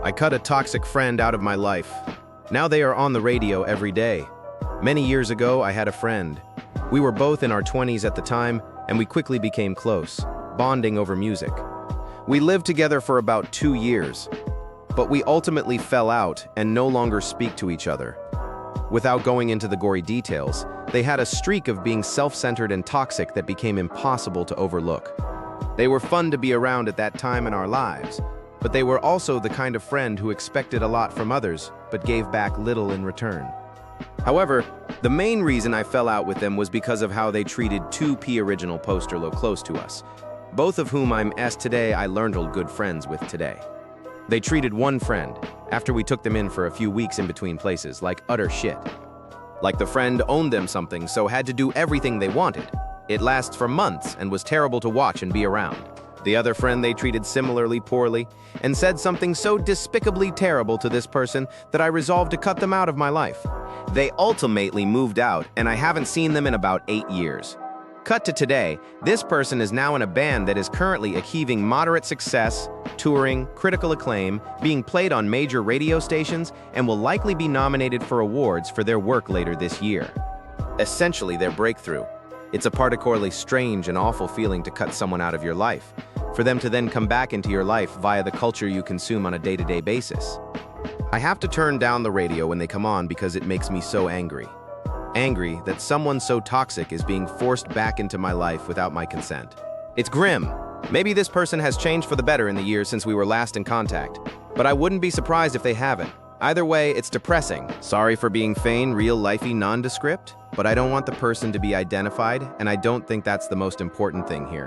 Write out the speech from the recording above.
I cut a toxic friend out of my life. Now they are on the radio every day. Many years ago, I had a friend. We were both in our 20s at the time, and we quickly became close, bonding over music. We lived together for about 2 years, but we ultimately fell out and no longer speak to each other. Without going into the gory details, they had a streak of being self-centered and toxic that became impossible to overlook. They were fun to be around at that time in our lives, but they were also the kind of friend who expected a lot from others, but gave back little in return. However, the main reason I fell out with them was because of how they treated 2P original Posterlo close to us, both of whom today I learned old good friends with today. They treated one friend, after we took them in for a few weeks in between places, like utter shit. Like the friend owned them something, so had to do everything they wanted. It lasts for months and was terrible to watch and be around. The other friend they treated similarly poorly and said something so despicably terrible to this person that I resolved to cut them out of my life. They ultimately moved out, and I haven't seen them in about 8 years. Cut to today, this person is now in a band that is currently achieving moderate success, touring, critical acclaim, being played on major radio stations, and will likely be nominated for awards for their work later this year. Essentially their breakthrough. It's a particularly strange and awful feeling to cut someone out of your life, for them to then come back into your life via the culture you consume on a day-to-day basis. I have to turn down the radio when they come on because it makes me so angry. Angry that someone so toxic is being forced back into my life without my consent. It's grim. Maybe this person has changed for the better in the years since we were last in contact, but I wouldn't be surprised if they haven't. Either way, it's depressing. Sorry for being vain, real-lifey, nondescript, but I don't want the person to be identified, and I don't think that's the most important thing here.